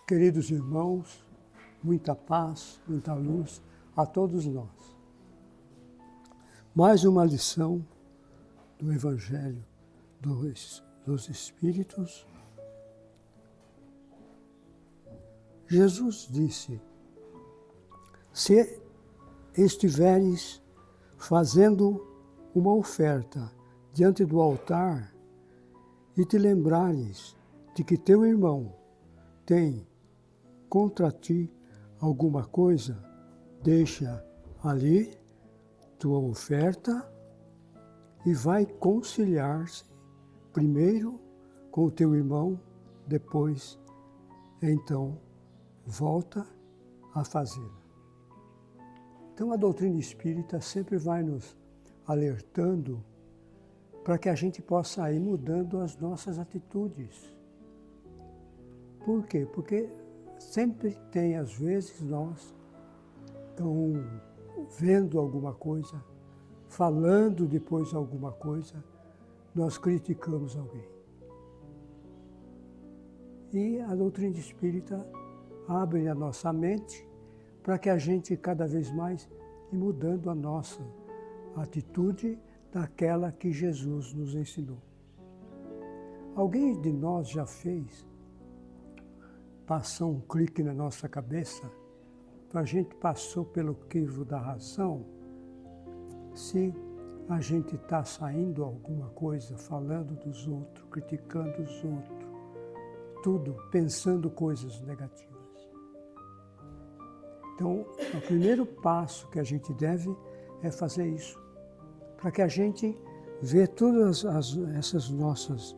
Queridos irmãos, muita paz, muita luz a todos nós. Mais uma lição do Evangelho dos Espíritos. Jesus disse: se estiveres fazendo uma oferta diante do altar e te lembrares de que teu irmão tem contra ti alguma coisa, deixa ali tua oferta e vai conciliar-se primeiro com o teu irmão, depois, então, volta a fazê-la. Então a doutrina espírita sempre vai nos alertando para que a gente possa ir mudando as nossas atitudes. Por quê? Porque sempre tem, às vezes, nós estamos vendo alguma coisa, falando depois alguma coisa, nós criticamos alguém. E a doutrina espírita abre a nossa mente para que a gente cada vez mais ir mudando a nossa atitude daquela que Jesus nos ensinou. Alguém de nós já fez? Passou um clique na nossa cabeça, a gente passou pelo crivo da razão, se a gente está saindo alguma coisa, falando dos outros, criticando os outros, tudo pensando coisas negativas. Então, o primeiro passo que a gente deve é fazer isso, para que a gente vê todas essas nossas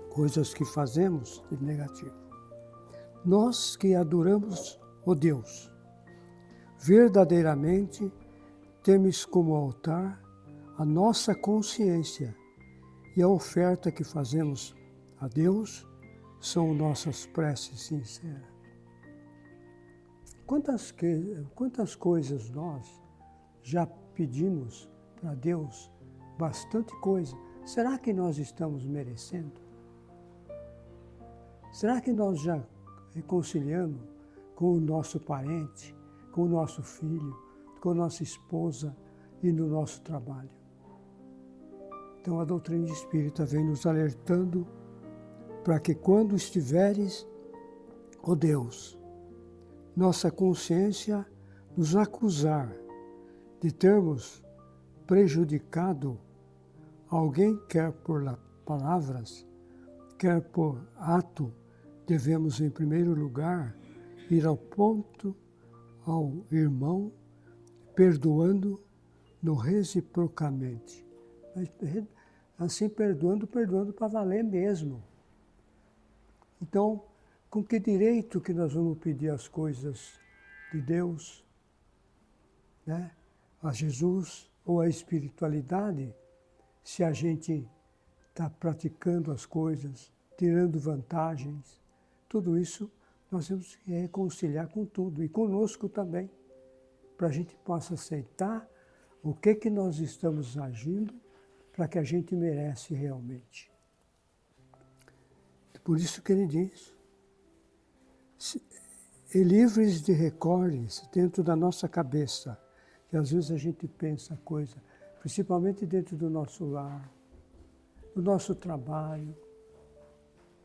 coisas que fazemos de negativo. Nós que adoramos o Deus, verdadeiramente temos como altar a nossa consciência e a oferta que fazemos a Deus são nossas preces sinceras. Quantas coisas nós já pedimos para Deus, bastante coisa, será que nós estamos merecendo? Será que nós já reconciliamos com o nosso parente, com o nosso filho, com a nossa esposa e no nosso trabalho? Então a doutrina espírita vem nos alertando para que quando estiveres, ó Deus, nossa consciência nos acusar de termos prejudicado alguém, quer por palavras, quer por ato, devemos, em primeiro lugar, ir ao ponto ao irmão, perdoando-no reciprocamente. Mas, assim, perdoando para valer mesmo. Então, com que direito que nós vamos pedir as coisas de Deus, né, a Jesus ou a espiritualidade, se a gente está praticando as coisas, tirando vantagens? Tudo isso nós temos que reconciliar com tudo, e conosco também, para a gente possa aceitar o que nós estamos agindo para que a gente merece realmente. Por isso que ele diz, e livres de recordes dentro da nossa cabeça, que às vezes a gente pensa coisa, principalmente dentro do nosso lar, do nosso trabalho,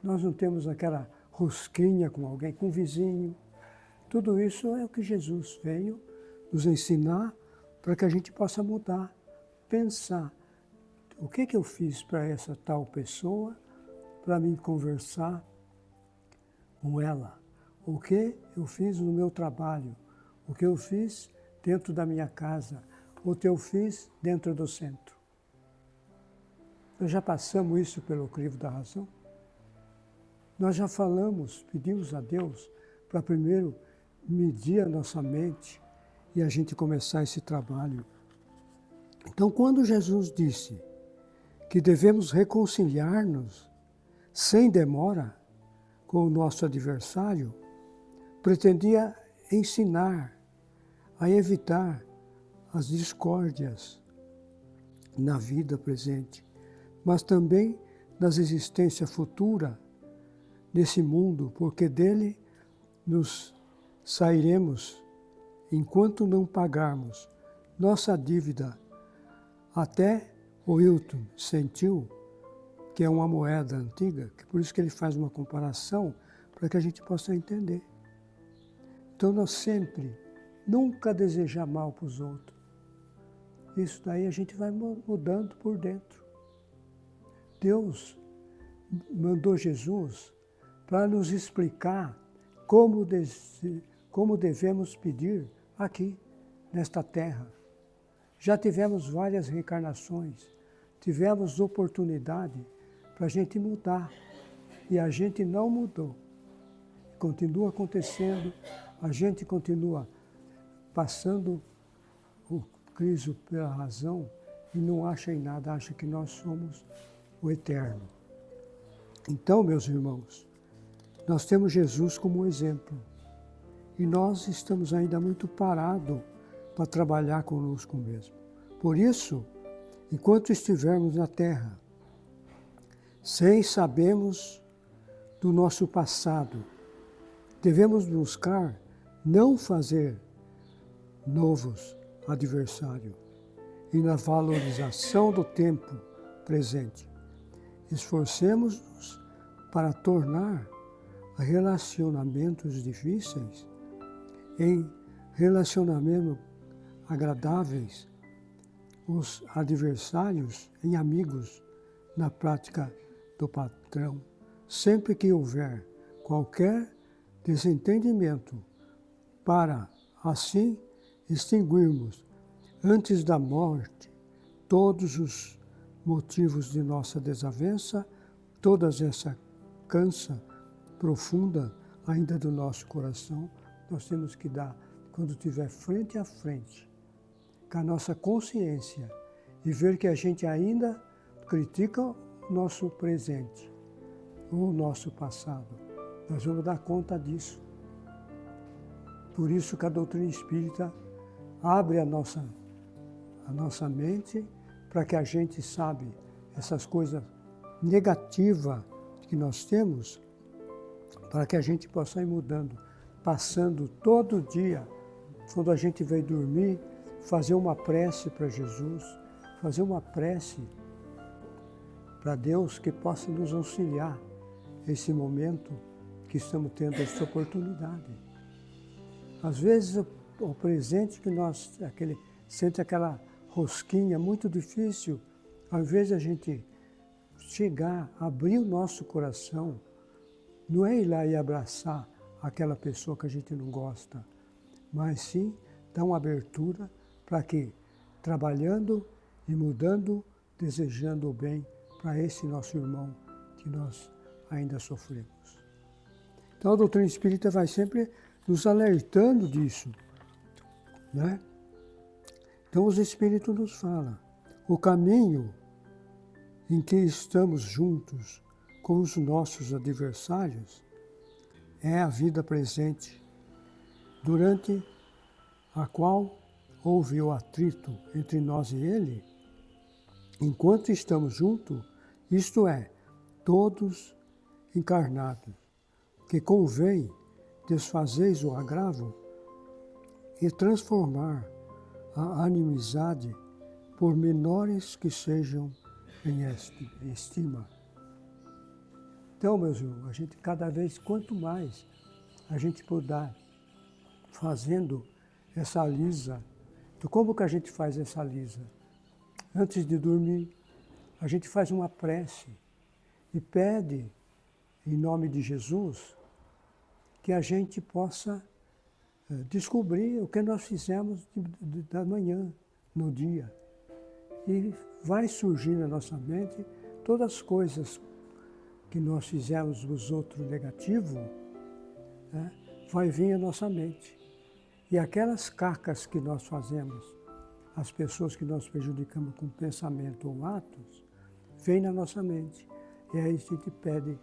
nós não temos aquela rosquinha com alguém, com um vizinho. Tudo isso é o que Jesus veio nos ensinar para que a gente possa mudar, pensar o que eu fiz para essa tal pessoa, para mim conversar com ela, o que eu fiz no meu trabalho, o que eu fiz dentro da minha casa, o que eu fiz dentro do centro. Nós já passamos isso pelo crivo da razão? Nós já falamos, pedimos a Deus para primeiro medir a nossa mente e a gente começar esse trabalho. Então, quando Jesus disse que devemos reconciliar-nos sem demora com o nosso adversário, pretendia ensinar a evitar as discórdias na vida presente, mas também nas existências futuras nesse mundo, porque dele nos sairemos enquanto não pagarmos nossa dívida. Até o Hilton sentiu que é uma moeda antiga, que por isso que ele faz uma comparação para que a gente possa entender. Então nós sempre, nunca desejar mal para os outros. Isso daí a gente vai mudando por dentro. Deus mandou Jesus para nos explicar como devemos pedir aqui, nesta terra. Já tivemos várias reencarnações, tivemos oportunidade para a gente mudar e a gente não mudou. Continua acontecendo, a gente continua passando o criso pela razão e não acha em nada, acha que nós somos o eterno. Então, meus irmãos, nós temos Jesus como exemplo e nós estamos ainda muito parados para trabalhar conosco mesmo. Por isso, enquanto estivermos na terra, sem sabermos do nosso passado, devemos buscar não fazer novos adversários e na valorização do tempo presente. Esforcemos-nos para tornar relacionamentos difíceis em relacionamentos agradáveis, os adversários em amigos na prática do patrão. Sempre que houver qualquer desentendimento, para assim extinguirmos antes da morte todos os motivos de nossa desavença, toda essa cansa profunda ainda do nosso coração, nós temos que dar, quando estiver frente a frente, com a nossa consciência e ver que a gente ainda critica o nosso presente, o nosso passado. Nós vamos dar conta disso. Por isso que a doutrina espírita abre a nossa mente para que a gente sabe essas coisas negativas que nós temos, para que a gente possa ir mudando, passando todo dia, quando a gente vai dormir, fazer uma prece para Jesus, fazer uma prece para Deus que possa nos auxiliar nesse momento que estamos tendo essa oportunidade. Às vezes o presente que nós sente aquela rosquinha muito difícil, ao invés de a gente chegar, abrir o nosso coração, não é ir lá e abraçar aquela pessoa que a gente não gosta, mas sim dar uma abertura para que, trabalhando e mudando, desejando o bem para esse nosso irmão que nós ainda sofremos. Então a doutrina espírita vai sempre nos alertando disso, né? Então os espíritos nos falam, o caminho em que estamos juntos com os nossos adversários é a vida presente, durante a qual houve o atrito entre nós e ele, enquanto estamos juntos, isto é, todos encarnados, que convém desfazeis o agravo e transformar a inimizade, por menores que sejam em estima. Então, meus irmãos, a gente cada vez, quanto mais a gente puder fazendo essa lisa, então como que a gente faz essa lisa? Antes de dormir, a gente faz uma prece e pede, em nome de Jesus, que a gente possa descobrir o que nós fizemos da manhã, no dia. E vai surgir na nossa mente todas as coisas que nós fizemos dos outros negativos, né, vai vir à nossa mente. E aquelas cacas que nós fazemos, as pessoas que nós prejudicamos com pensamento ou atos, vem na nossa mente. E aí a gente pede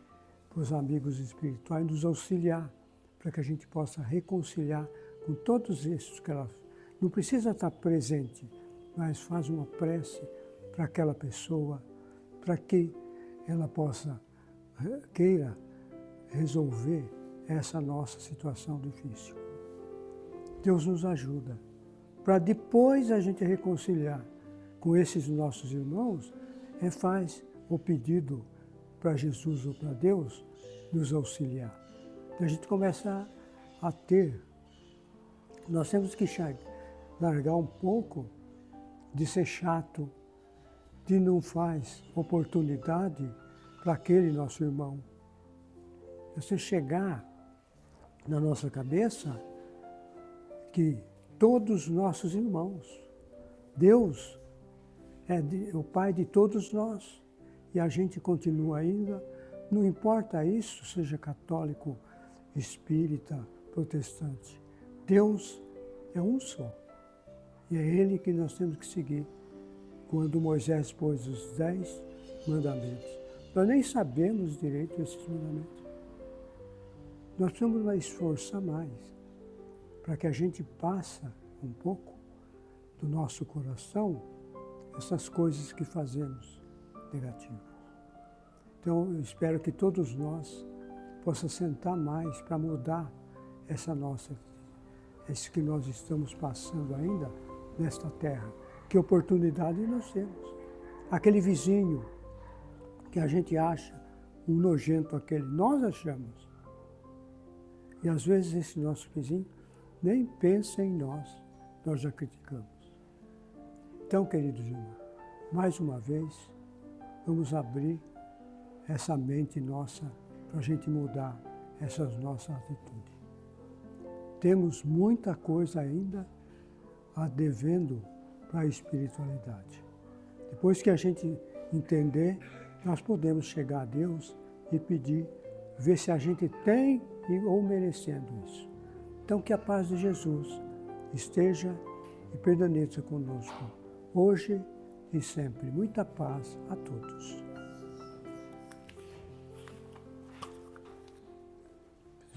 para os amigos espirituais nos auxiliar, para que a gente possa reconciliar com todos esses que elas não precisa estar presente, mas faz uma prece para aquela pessoa, para que ela queira resolver essa nossa situação difícil. Deus nos ajuda. Para depois a gente reconciliar com esses nossos irmãos, faz o pedido para Jesus ou para Deus nos auxiliar. Então a gente começa a ter, nós temos que largar um pouco de ser chato, de não faz oportunidade para aquele nosso irmão. Você chegar na nossa cabeça que todos os nossos irmãos, Deus é o Pai de todos nós e a gente continua ainda, não importa isso, seja católico, espírita, protestante, Deus é um só e é Ele que nós temos que seguir. Quando Moisés pôs os 10 mandamentos, nós nem sabemos direito esses mandamentos. Nós precisamos nos esforçar mais para que a gente passe um pouco do nosso coração essas coisas que fazemos negativas. Então, eu espero que todos nós possamos sentar mais para mudar isso que nós estamos passando ainda nesta terra. Que oportunidade nós temos. Aquele vizinho que a gente acha um nojento aquele, nós achamos. E às vezes esse nosso vizinho nem pensa em nós já criticamos. Então, queridos irmãos, mais uma vez, vamos abrir essa mente nossa para a gente mudar essas nossas atitudes. Temos muita coisa ainda a devendo para a espiritualidade. Depois que a gente entender, nós podemos chegar a Deus e pedir, ver se a gente tem ou merecendo isso. Então, que a paz de Jesus esteja e permaneça conosco, hoje e sempre. Muita paz a todos.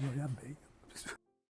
Glória a Deus.